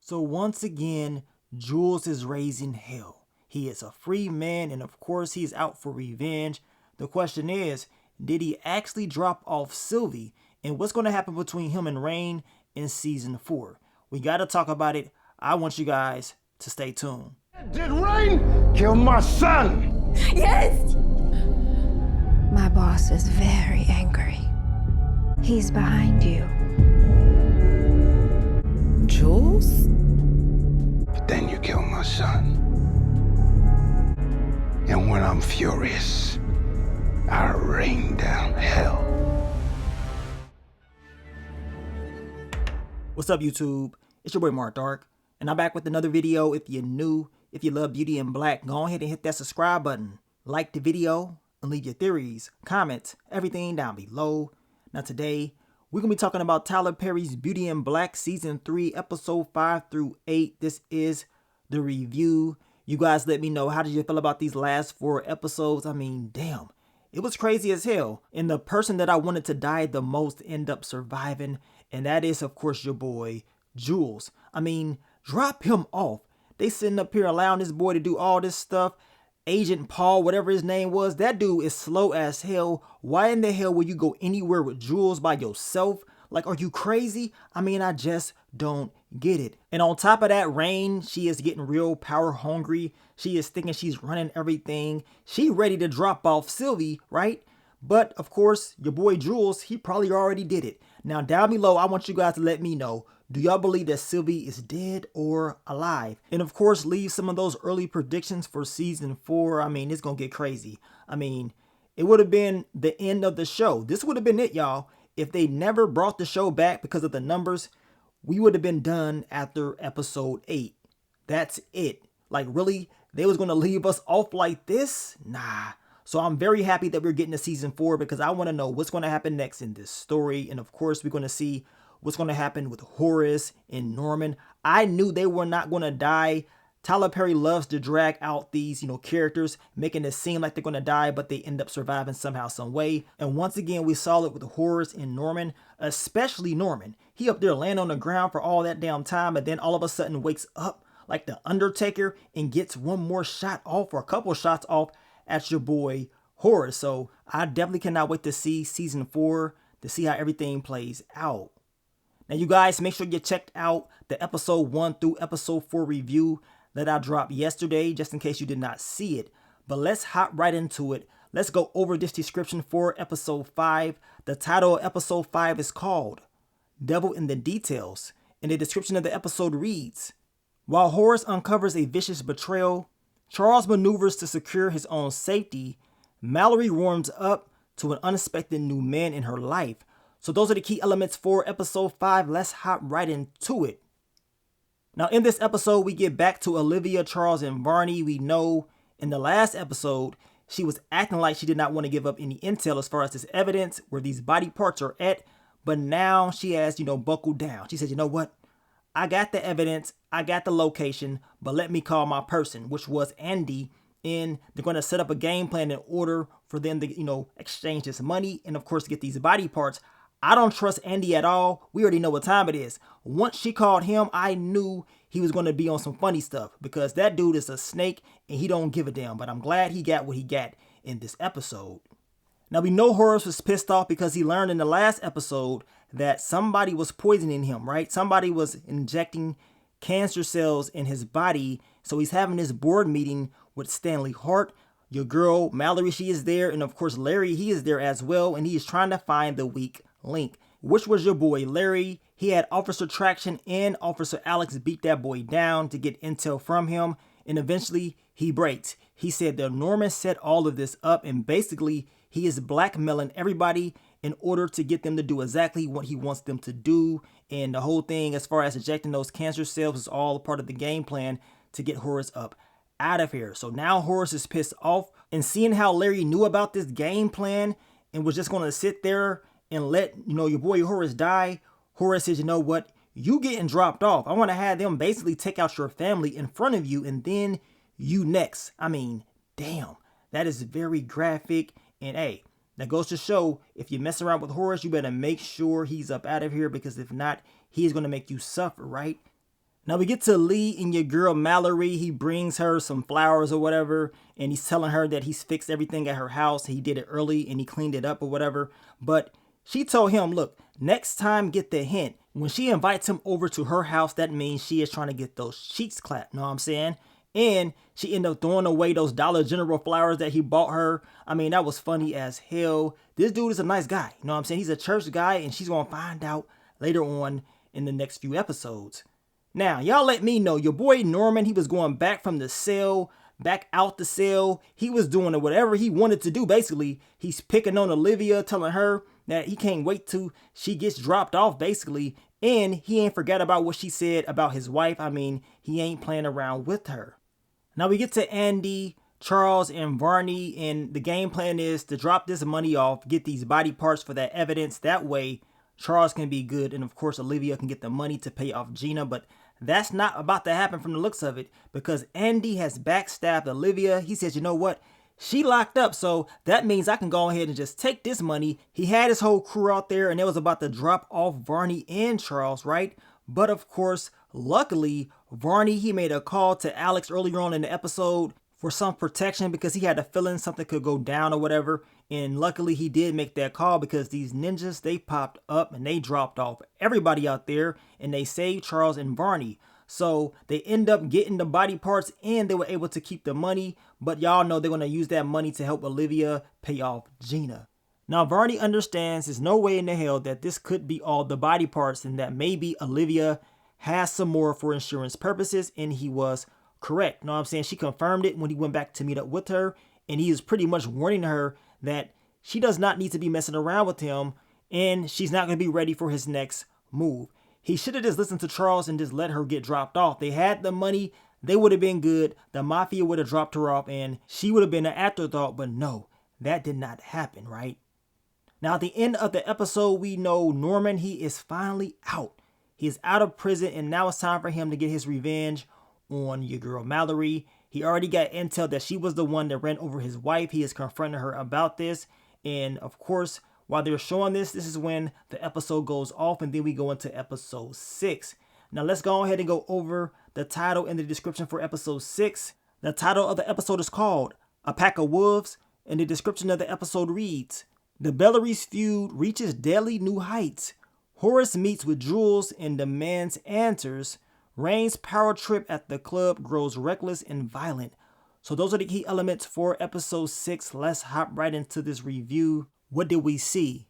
So once again, Jules is raising hell. He is a free man and of course he's out for revenge. The question is, did he actually drop off Sylvie? And what's going to happen between him and Rain in season 4? We got to talk about it. I want you guys to stay tuned. Did Rain kill my son? Yes! My boss is very angry. He's behind you. Jules? But then you kill my son. And when I'm furious, I rain down hell. What's up, YouTube? It's your boy Mark Dark, and I'm back with another video. If you're new, if you love Beauty in Black, go ahead and hit that subscribe button. Like the video, and leave your theories, comments, everything down below. Now today, we're going to be talking about Tyler Perry's Beauty in Black Season 3, Episode 5 through 8. This is the review. You guys let me know, how did you feel about these last 4 episodes? I mean, damn. It was crazy as hell. And the person that I wanted to die the most end up surviving. And that is, of course, your boy, Jules. I mean, drop him off. They sitting up here allowing this boy to do all this stuff. Agent Paul, whatever his name was, that dude is slow as hell. Why in the hell will you go anywhere with Jules by yourself? Like, are you crazy? I mean, I just don't get it. And on top of that, Rain, she is getting real power hungry. She is thinking she's running everything. She ready to drop off Sylvie, right? But of course, your boy Jules, he probably already did it. Now down below, I want you guys to let me know, do y'all believe that Sylvie is dead or alive? And of course, leave some of those early predictions for season 4. I mean, it's gonna get crazy. I mean, it would have been the end of the show. This would have been it, y'all. If they never brought the show back because of the numbers, we would have been done after episode 8. That's it. Like, really? They was gonna leave us off like this? Nah. So I'm very happy that we're getting to season 4 because I want to know what's going to happen next in this story. And of course, we're going to see what's going to happen with Horace and Norman. I knew they were not going to die. Tyler Perry loves to drag out these, characters, making it seem like they're going to die, but they end up surviving somehow, some way. And once again, we saw it with Horace and Norman, especially Norman. He up there laying on the ground for all that damn time, and then all of a sudden wakes up like the Undertaker and gets one more shot off or a couple shots off at your boy Horace. So I definitely cannot wait to see season 4 to see how everything plays out. Now, you guys, make sure you checked out the episode 1 through episode 4 review that I dropped yesterday, just in case you did not see it. But let's hop right into it. Let's go over this description for episode 5. The title of episode 5 is called Devil in the Details. And the description of the episode reads, while Horace uncovers a vicious betrayal, Charles maneuvers to secure his own safety. Mallory warms up to an unexpected new man in her life. So those are the key elements for episode 5. Let's hop right into it. Now in this episode, we get back to Olivia, Charles, and Barney. We know in the last episode, she was acting like she did not want to give up any intel as far as this evidence, where these body parts are at. But now she has, buckled down. She said, you know what? I got the evidence, I got the location, but let me call my person, which was Andy, and they're going to set up a game plan in order for them to, exchange this money and, of course, get these body parts. I don't trust Andy at all. We already know what time it is. Once she called him, I knew he was going to be on some funny stuff because that dude is a snake and he don't give a damn, but I'm glad he got what he got in this episode. Now, we know Horace was pissed off because he learned in the last episode that somebody was poisoning him, right? Somebody was injecting cancer cells in his body. So he's having this board meeting with Stanley Hart. Your girl, Mallory, she is there. And of course, Larry, he is there as well. And he is trying to find the weak link, which was your boy, Larry. He had Officer Traction and Officer Alex beat that boy down to get intel from him. And eventually he breaks. He said that Norman set all of this up and basically he is blackmailing everybody in order to get them to do exactly what he wants them to do. And the whole thing, as far as ejecting those cancer cells, is all a part of the game plan to get Horace up out of here. So now Horace is pissed off, and seeing how Larry knew about this game plan and was just going to sit there and let, your boy Horace die. Horace says, you know what? You getting dropped off. I want to have them basically take out your family in front of you and then you next. I mean, damn, that is very graphic. And hey, that goes to show, if you mess around with Horace, you better make sure he's up out of here, because if not, he's going to make you suffer, right? Now we get to Lee and your girl Mallory. He brings her some flowers or whatever, and he's telling her that he's fixed everything at her house. He did it early and he cleaned it up or whatever. But she told him, look, next time get the hint. When she invites him over to her house, that means she is trying to get those sheets clapped. Know what I'm saying? And she ended up throwing away those Dollar General flowers that he bought her. I mean, that was funny as hell. This dude is a nice guy. You know what I'm saying? He's a church guy, and she's going to find out later on in the next few episodes. Now, y'all let me know, your boy Norman, he was going back from the cell, back out the cell. He was doing whatever he wanted to do, basically. He's picking on Olivia, telling her that he can't wait till she gets dropped off, basically. And he ain't forgot about what she said about his wife. I mean, he ain't playing around with her. Now we get to Andy, Charles, and Varney, and the game plan is to drop this money off, get these body parts for that evidence. That way, Charles can be good, and of course, Olivia can get the money to pay off Gina, but that's not about to happen from the looks of it, because Andy has backstabbed Olivia. He says, you know what? She locked up, so that means I can go ahead and just take this money. He had his whole crew out there, and it was about to drop off Varney and Charles, right? But of course, luckily, Varney, he made a call to Alex earlier on in the episode for some protection because he had a feeling something could go down or whatever. And luckily he did make that call because these ninjas, they popped up and they dropped off everybody out there and they saved Charles and Varney. So they end up getting the body parts and they were able to keep the money. But y'all know they're going to use that money to help Olivia pay off Gina. Now Varney understands there's no way in the hell that this could be all the body parts and that maybe Olivia has some more for insurance purposes, and he was correct. Know what I'm saying? She confirmed it when he went back to meet up with her, and he is pretty much warning her that she does not need to be messing around with him and she's not going to be ready for his next move. He should have just listened to Charles and just let her get dropped off. They had the money, they would have been good. The mafia would have dropped her off and she would have been an afterthought, but no, that did not happen, right? Now at the end of the episode, we know Norman, he is finally out. He is out of prison and now it's time for him to get his revenge on your girl Mallory. He already got intel that she was the one that ran over his wife. He is confronting her about this. And of course, while they're showing this is when the episode goes off and then we go into episode 6. Now let's go ahead and go over the title and the description for episode 6. The title of the episode is called A Pack of Wolves, and the description of the episode reads, the Bellari's feud reaches deadly new heights. Horace meets with Jules and demands answers. Rain's power trip at the club grows reckless and violent. So those are the key elements for episode 6. Let's hop right into this review. What did we see?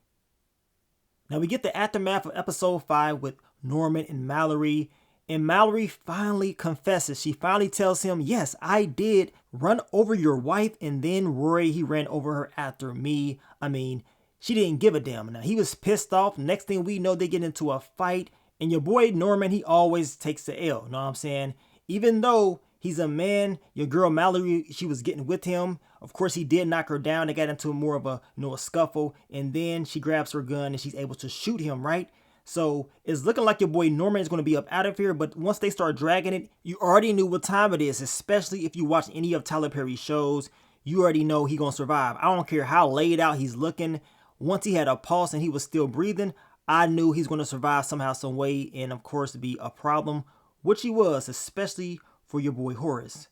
Now we get the aftermath of episode 5 with Norman and Mallory. And Mallory finally confesses. She finally tells him, yes, I did run over your wife. And then Rory, he ran over her after me. I mean, she didn't give a damn. Now he was pissed off. Next thing we know, they get into a fight. And your boy Norman, he always takes the L. Know what I'm saying? Even though he's a man, your girl Mallory, she was getting with him. Of course, he did knock her down. They got into more of a, a scuffle. And then she grabs her gun and she's able to shoot him, right? So it's looking like your boy Norman is going to be up out of here. But once they start dragging it, you already knew what time it is, especially if you watch any of Tyler Perry's shows. You already know he's going to survive. I don't care how laid out he's looking. Once he had a pulse and he was still breathing, I knew he's going to survive somehow, some way, and of course be a problem, which he was, especially for your boy Horace.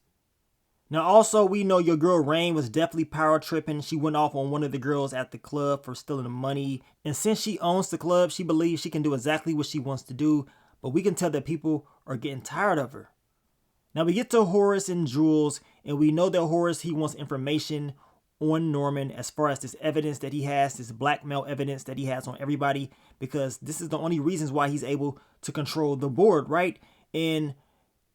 Now also, we know your girl Rain was definitely power tripping. She went off on one of the girls at the club for stealing the money. And since she owns the club, she believes she can do exactly what she wants to do. But we can tell that people are getting tired of her. Now we get to Horace and Jules, and we know that Horace, he wants information on Norman as far as this evidence that he has, this blackmail evidence that he has on everybody, because this is the only reasons why he's able to control the board, right? And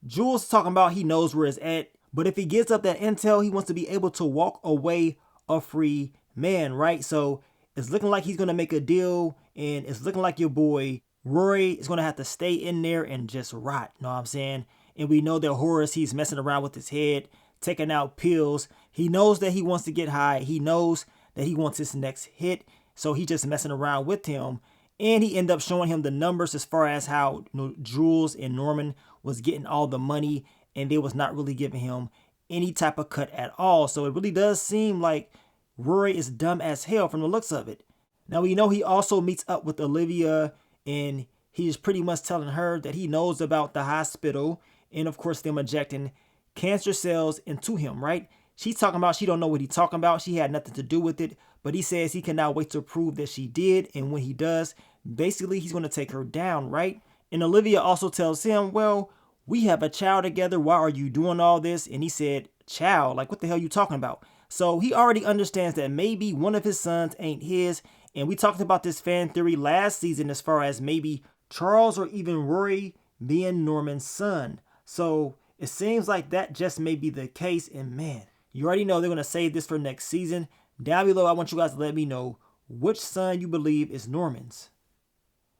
Jules talking about he knows where it's at, but if he gives up that intel, he wants to be able to walk away a free man, right? So it's looking like he's going to make a deal, and it's looking like your boy Rory is going to have to stay in there and just rot, know what I'm saying? And we know that Horace, he's messing around with his head, taking out pills. He knows that he wants to get high. He knows that he wants his next hit. So he just messing around with him. And he ended up showing him the numbers as far as how Jules and Norman was getting all the money. And they was not really giving him any type of cut at all. So it really does seem like Rory is dumb as hell from the looks of it. Now we know he also meets up with Olivia. And he is pretty much telling her that he knows about the hospital and of course them injecting cancer cells into him, right? She's talking about she don't know what he's talking about. She had nothing to do with it, but he says he cannot wait to prove that she did. And when he does, basically he's going to take her down, right? And Olivia also tells him, well, we have a child together. Why are you doing all this? And he said, child, like what the hell you talking about? So he already understands that maybe one of his sons ain't his. And we talked about this fan theory last season as far as maybe Charles or even Rory being Norman's son. So it seems like that just may be the case. And man, you already know they're going to save this for next season. Down below, I want you guys to let me know which son you believe is Norman's.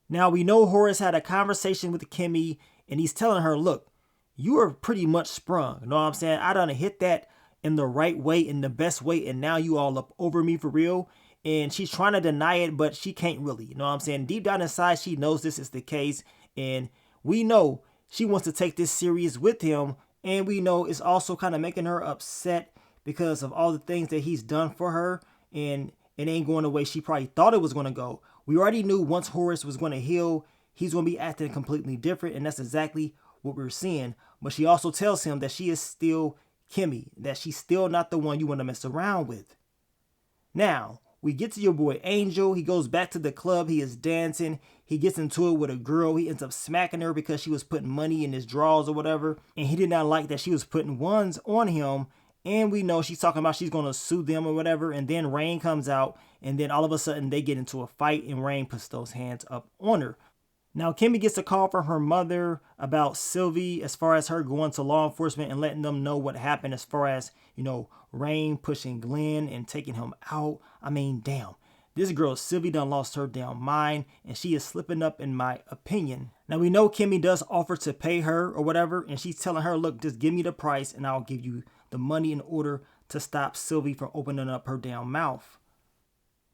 Now, we know Horace had a conversation with Kimmy, and he's telling her, look, you are pretty much sprung. You know what I'm saying? I done hit that in the right way, in the best way, and now you all up over me for real. And she's trying to deny it, but she can't really. You know what I'm saying? Deep down inside, she knows this is the case, and we know she wants to take this serious with him, and we know it's also kind of making her upset because of all the things that he's done for her, and it ain't going the way she probably thought it was going to go. We already knew once Horace was going to heal, he's going to be acting completely different, and that's exactly what we're seeing. But she also tells him that she is still Kimmy, that she's still not the one you want to mess around with. Now, we get to your boy Angel. He goes back to the club. He is dancing. He gets into it with a girl. He ends up smacking her because she was putting money in his drawers or whatever, and he did not like that she was putting ones on him. And we know she's talking about she's going to sue them or whatever. And then Rain comes out, and then all of a sudden they get into a fight, and Rain puts those hands up on her. Now, Kimmy gets a call from her mother about Sylvie as far as her going to law enforcement and letting them know what happened as far as, you know, Rain pushing Glenn and taking him out. I mean, damn. This girl, Sylvie, done lost her damn mind, and she is slipping up in my opinion. Now, we know Kimmy does offer to pay her or whatever, and she's telling her, look, just give me the price and I'll give you the money in order to stop Sylvie from opening up her damn mouth.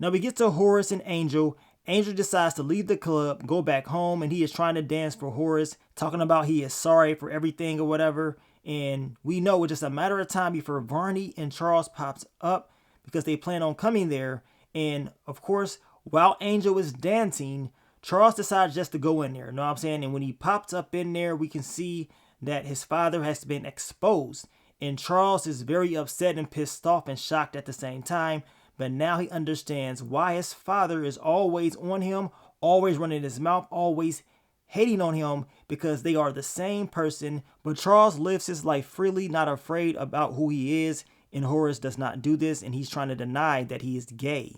Now we get to Horace and Angel. Angel decides to leave the club, go back home, and he is trying to dance for Horace, talking about he is sorry for everything or whatever. And we know it's just a matter of time before Varney and Charles pops up because they plan on coming there. And of course, while Angel is dancing, Charles decides just to go in there. You know what I'm saying? And when he pops up in there, we can see that his father has been exposed. And Charles is very upset and pissed off and shocked at the same time. But now he understands why his father is always on him, always running his mouth, always hating on him, because they are the same person. But Charles lives his life freely, not afraid about who he is. And Horace does not do this, and he's trying to deny that he is gay.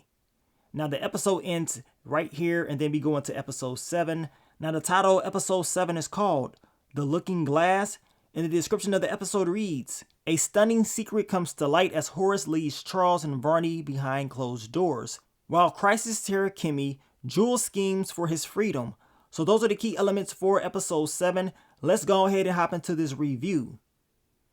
Now the episode ends right here, and then we go into episode 7. Now the title of episode 7 is called The Looking Glass. And the description of the episode reads, a stunning secret comes to light as Horace leaves Charles and Varney behind closed doors. While crisis terror Kimmy, Jules schemes for his freedom. So those are the key elements for episode 7. Let's go ahead and hop into this review.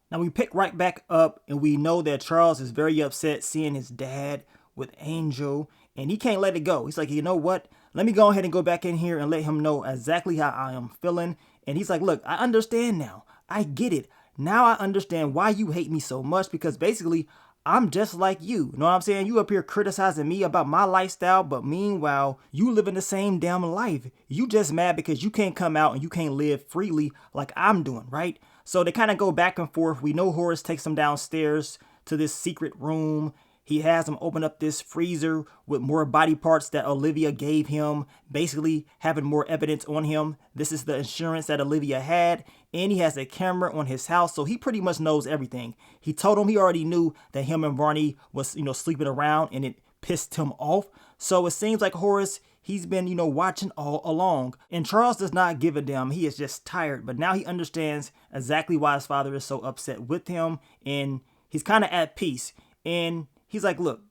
Now we pick right back up, and we know that Charles is very upset seeing his dad with Angel, and he can't let it go. He's like, you know what? Let me go ahead and go back in here and let him know exactly how I am feeling. And he's like, look, I understand now. I get it. Now I understand why you hate me so much, because basically I'm just like you. You know what I'm saying? You up here criticizing me about my lifestyle, but meanwhile, you living the same damn life. You just mad because you can't come out and you can't live freely like I'm doing, right? So they kind of go back and forth. We know Horace takes them downstairs to this secret room. He has him open up this freezer with more body parts that Olivia gave him, basically having more evidence on him. This is the insurance that Olivia had, and he has a camera on his house, so he pretty much knows everything. He told him he already knew that him and Varney was, sleeping around, and it pissed him off. So it seems like Horace, he's been, watching all along. And Charles does not give a damn. He is just tired, but now he understands exactly why his father is so upset with him, and he's kind of at peace. And he's like, look,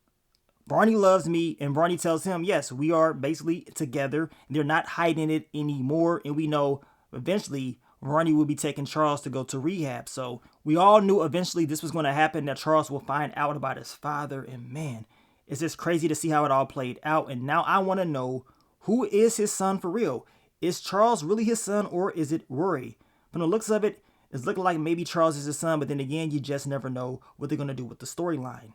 Varney loves me, and Varney tells him, yes, we are basically together. They're not hiding it anymore, and we know eventually Varney will be taking Charles to go to rehab. So we all knew eventually this was going to happen, that Charles will find out about his father, and man, it's just crazy to see how it all played out. And now I want to know, who is his son for real? Is Charles really his son, or is it Rory? From the looks of it, it's looking like maybe Charles is his son, but then again, you just never know what they're going to do with the storyline.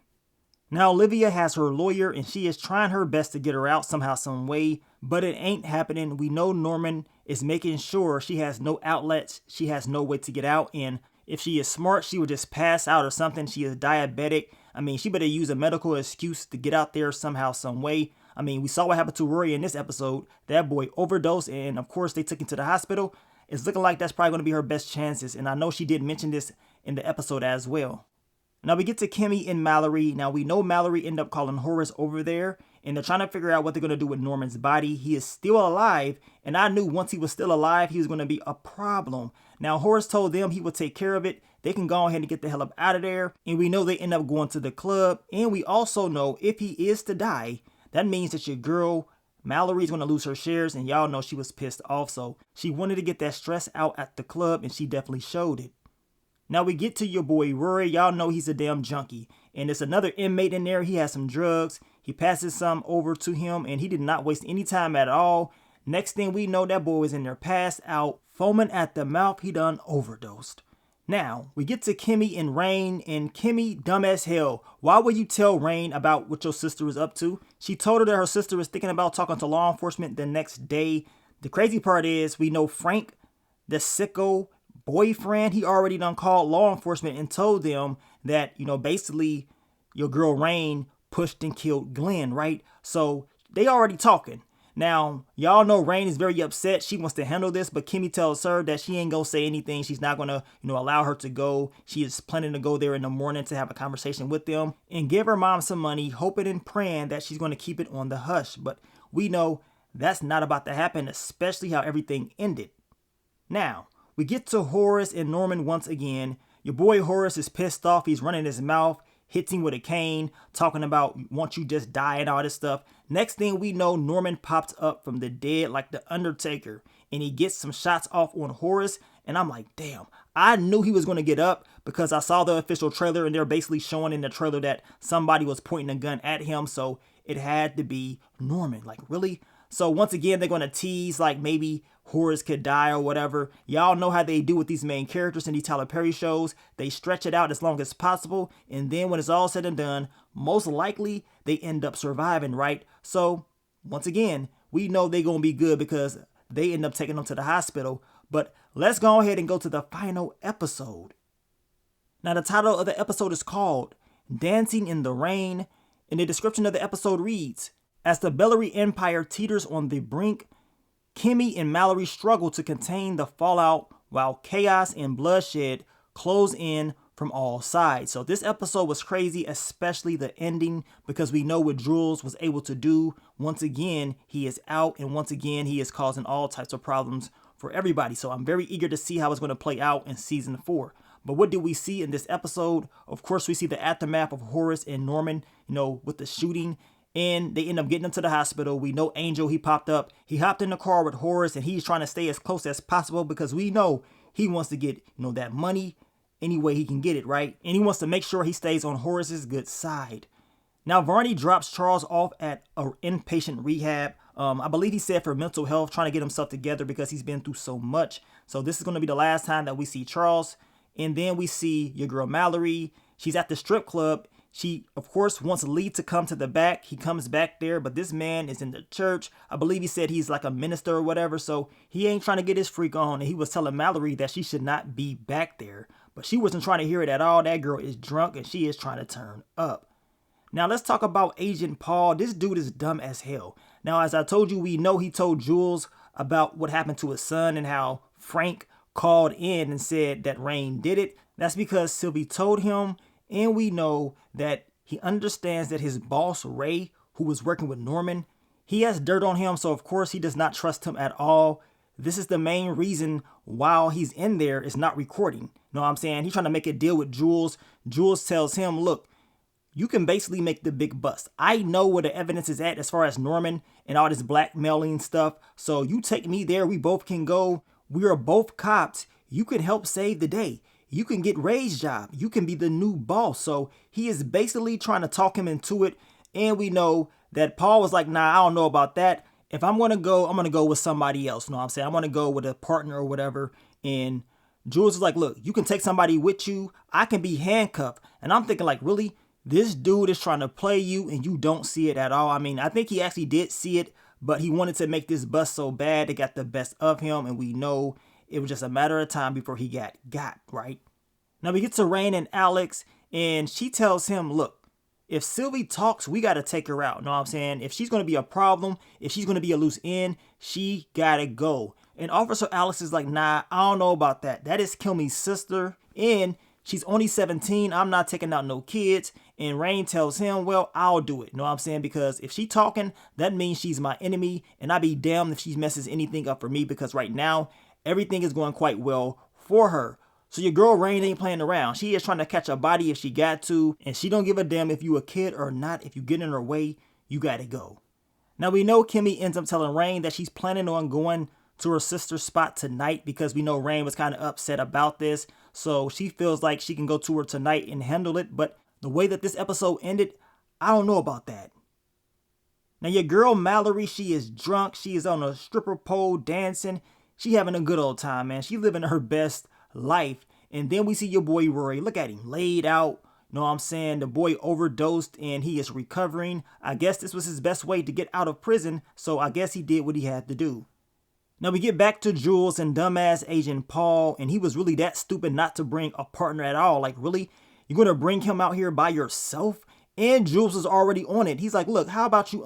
Now Olivia has her lawyer and she is trying her best to get her out somehow, some way, but it ain't happening. We know Norman is making sure she has no outlets. She has no way to get out, and if she is smart, she would just pass out or something. She is diabetic. I mean, she better use a medical excuse to get out there somehow, some way. I mean, we saw what happened to Rory in this episode. That boy overdosed, and of course they took him to the hospital. It's looking like that's probably going to be her best chances, and I know she did mention this in the episode as well. Now we get to Kimmy and Mallory. Now we know Mallory ended up calling Horace over there, and they're trying to figure out what they're going to do with Norman's body. He is still alive, and I knew once he was still alive, he was going to be a problem. Now Horace told them he would take care of it. They can go ahead and get the hell up out of there, and we know they end up going to the club, and we also know if he is to die, that means that your girl Mallory's going to lose her shares, and y'all know she was pissed off, so she wanted to get that stress out at the club, and she definitely showed it. Now we get to your boy Rory. Y'all know he's a damn junkie, and there's another inmate in there. He has some drugs. He passes some over to him, and he did not waste any time at all. Next thing we know, that boy was in there passed out, foaming at the mouth. He done overdosed. Now, we get to Kimmy and Rain, and Kimmy, dumb as hell. Why would you tell Rain about what your sister was up to? She told her that her sister was thinking about talking to law enforcement the next day. The crazy part is, we know Frank, the sicko boyfriend, he already done called law enforcement and told them that, basically your girl Rain pushed and killed Glenn, right? So they already talking. Now, y'all know Rain is very upset. She wants to handle this, but Kimmy tells her that she ain't gonna say anything. She's not gonna, allow her to go. She is planning to go there in the morning to have a conversation with them and give her mom some money, hoping and praying that she's gonna keep it on the hush. But we know that's not about to happen, especially how everything ended. Now, we get to Horace and Norman once again. Your boy Horace is pissed off. He's running his mouth, hits him with a cane, talking about won't you just die and all this stuff. Next thing we know, Norman pops up from the dead like the Undertaker, and he gets some shots off on Horace, and I'm like, damn, I knew he was going to get up because I saw the official trailer, and they're basically showing in the trailer that somebody was pointing a gun at him, so it had to be Norman. Like, really? So once again, they're going to tease like maybe Horace could die or whatever. Y'all know how they do with these main characters in these Tyler Perry shows. They stretch it out as long as possible, and then when it's all said and done, most likely they end up surviving, right? So once again, we know they're going to be good because they end up taking them to the hospital. But let's go ahead and go to the final episode. Now the title of the episode is called Dancing in the Rain, and the description of the episode reads, as the Bellary Empire teeters on the brink, Kimmy and Mallory struggle to contain the fallout while chaos and bloodshed close in from all sides. So this episode was crazy, especially the ending, because we know what Jules was able to do. Once again, he is out, and once again, he is causing all types of problems for everybody. So I'm very eager to see how it's going to play out in season 4. But what did we see in this episode? Of course, we see the aftermath of Horace and Norman, with the shooting. And they end up getting him to the hospital. We know Angel, he popped up. He hopped in the car with Horace, and he's trying to stay as close as possible because we know he wants to get, that money any way he can get it, right? And he wants to make sure he stays on Horace's good side. Now, Varney drops Charles off at an inpatient rehab. I believe he said for mental health, trying to get himself together because he's been through so much. So this is going to be the last time that we see Charles. And then we see your girl Mallory. She's at the strip club. She, of course, wants Lee to come to the back. He comes back there, but this man is in the church. I believe he said he's like a minister or whatever, so he ain't trying to get his freak on. And he was telling Mallory that she should not be back there, but she wasn't trying to hear it at all. That girl is drunk, and she is trying to turn up. Now, let's talk about Agent Paul. This dude is dumb as hell. Now, as I told you, we know he told Jules about what happened to his son and how Frank called in and said that Rain did it. That's because Sylvie told him. And we know that he understands that his boss, Ray, who was working with Norman, he has dirt on him. So, of course, he does not trust him at all. This is the main reason while he's in there is not recording. You know what I'm saying? He's trying to make a deal with Jules. Jules tells him, look, you can basically make the big bust. I know where the evidence is at as far as Norman and all this blackmailing stuff. So you take me there. We both can go. We are both cops. You can help save the day. You can get Ray's job. You can be the new boss. So he is basically trying to talk him into it. And we know that Paul was like, nah, I don't know about that. If I'm going to go, I'm going to go with somebody else. You know what I'm saying? I'm going to go with a partner or whatever. And Jules is like, look, you can take somebody with you. I can be handcuffed. And I'm thinking like, really? This dude is trying to play you and you don't see it at all. I mean, I think he actually did see it, but he wanted to make this bust so bad it got the best of him, and we know it was just a matter of time before he got, right? Now we get to Rain and Alex, and she tells him, look, if Sylvie talks, we got to take her out. Know what I'm saying? If she's going to be a problem, if she's going to be a loose end, she got to go. And Officer Alex is like, nah, I don't know about that. That is Kilme's sister, and she's only 17. I'm not taking out no kids. And Rain tells him, well, I'll do it. Know what I'm saying? Because if she talking, that means she's my enemy, and I'd be damned if she messes anything up for me, because right now, everything is going quite well for her. So your girl Rain ain't playing around. She is trying to catch a body if she got to, and she don't give a damn if you a kid or not. If you get in her way, you gotta go. Now we know Kimmy ends up telling Rain that she's planning on going to her sister's spot tonight, because we know Rain was kind of upset about this. So she feels like she can go to her tonight and handle it. But the way that this episode ended, I don't know about that. Now your girl Mallory, she is drunk. She is on a stripper pole dancing. She having a good old time, man. She living her best life. And then we see your boy Rory. Look at him, laid out. Know what I'm saying? The boy overdosed and he is recovering. I guess this was his best way to get out of prison, so I guess he did what he had to do. Now we get back to Jules and dumbass Agent Paul, and he was really that stupid not to bring a partner at all. Like, really? You're gonna bring him out here by yourself? And Jules is already on it. He's like, look, how about you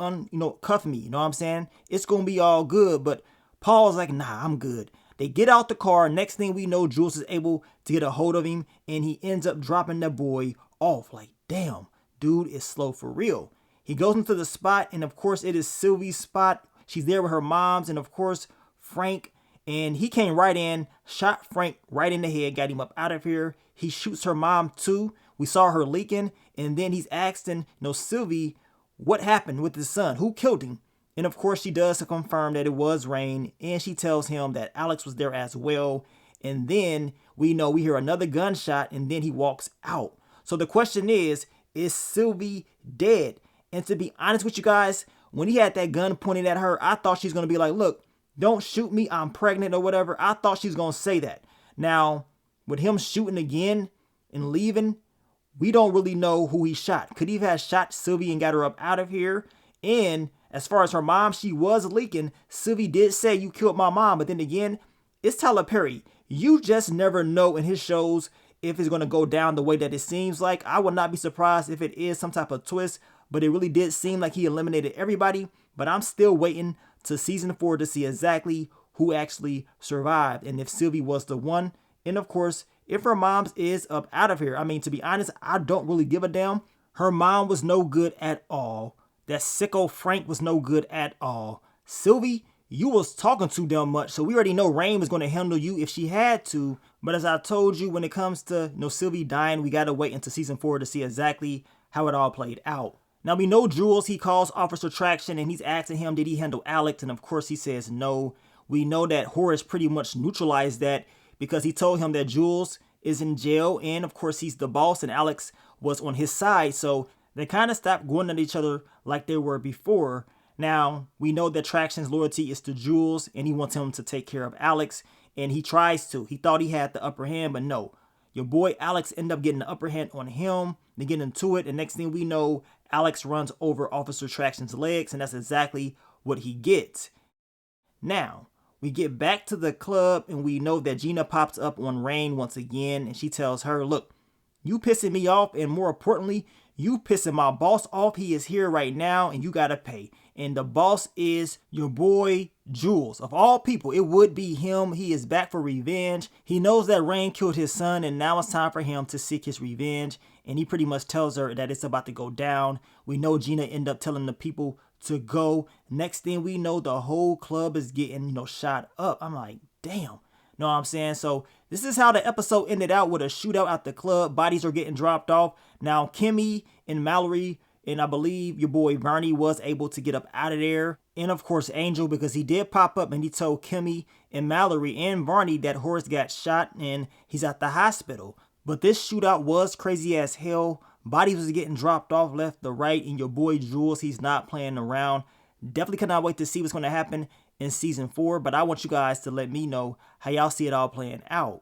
cuff me? You know what I'm saying? It's gonna be all good. But Paul's like, nah, I'm good. They get out the car. Next thing we know, Jules is able to get a hold of him, and he ends up dropping that boy off. Like, damn, dude is slow for real. He goes into the spot, and of course it is Sylvie's spot. She's there with her moms, and of course Frank, and he came right in, shot Frank right in the head, got him up out of here. He shoots her mom too. We saw her leaking, and then he's asking, Sylvie, what happened with his son? Who killed him? And of course she does to confirm that it was Rain, and she tells him that Alex was there as well. And then we hear another gunshot, and then he walks out. So the question is Sylvie dead? And to be honest with you guys, when he had that gun pointed at her, I thought she's going to be like, look, don't shoot me, I'm pregnant or whatever. I thought she's going to say that. Now, with him shooting again and leaving, we don't really know who he shot. Could he have shot Sylvie and got her up out of here? And as far as her mom, she was leaking. Sylvie did say, you killed my mom. But then again, it's Tyler Perry. You just never know in his shows if it's going to go down the way that it seems like. I would not be surprised if it is some type of twist. But it really did seem like he eliminated everybody. But I'm still waiting to season 4 to see exactly who actually survived. And if Sylvie was the one. And of course, if her mom is up out of here. I mean, to be honest, I don't really give a damn. Her mom was no good at all. That sicko Frank was no good at all. Sylvie, you was talking too damn much. So we already know Rain was going to handle you if she had to. But as I told you, when it comes to Sylvie dying, we got to wait until season 4 to see exactly how it all played out. Now we know Jules, he calls Officer Traction and he's asking him, did he handle Alex? And of course he says no. We know that Horace pretty much neutralized that because he told him that Jules is in jail. And of course he's the boss and Alex was on his side. So they kind of stopped going at each other like they were before. Now, we know that Traction's loyalty is to Jules, and he wants him to take care of Alex, and he tries to. He thought he had the upper hand, but no. Your boy Alex ended up getting the upper hand on him. They get into it, and next thing we know, Alex runs over Officer Traction's legs, and that's exactly what he gets. Now, we get back to the club, and we know that Gina pops up on Rain once again, and she tells her, look, you pissing me off, and more importantly, you pissing my boss off. He is here right now, and you gotta pay. And the boss is your boy Jules. Of all people, it would be him. He is back for revenge. He knows that Rain killed his son, and now it's time for him to seek his revenge. And he pretty much tells her that it's about to go down. We know Gina end up telling the people to go. Next thing we know, the whole club is getting, shot up. I'm like, damn. Know what I'm saying? So this is how the episode ended out, with a shootout at the club. Bodies are getting dropped off. Now Kimmy and Mallory and I believe your boy Bernie was able to get up out of there. And of course Angel, because he did pop up and he told Kimmy and Mallory and Barney that Horace got shot and he's at the hospital. But this shootout was crazy as hell. Bodies was getting dropped off left to right, and your boy Jules, he's not playing around. Definitely cannot wait to see what's going to happen in season 4, but I want you guys to let me know how y'all see it all playing out.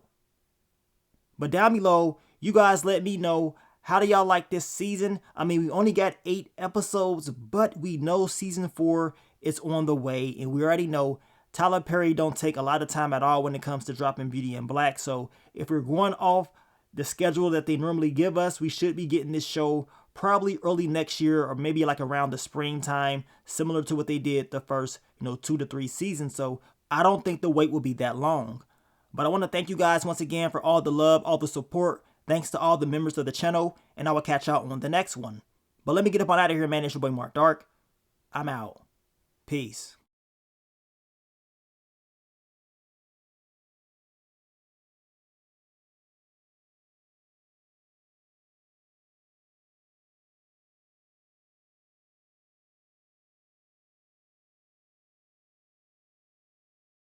But down below, you guys let me know How do y'all like this season? I mean, we only got 8 episodes, but we know season 4 is on the way, and we already know Tyler Perry don't take a lot of time at all when it comes to dropping Beauty and Black. So if we're going off the schedule that they normally give us, we should be getting this show probably early next year, or maybe like around the springtime, similar to what they did the first 2 to 3 seasons. So I don't think the wait will be that long. But I want to thank you guys once again for all the love, all the support. Thanks to all the members of the channel, and I will catch y'all on the next one. But let me get up on out of here, man. It's your boy Mark Dark. I'm out. Peace.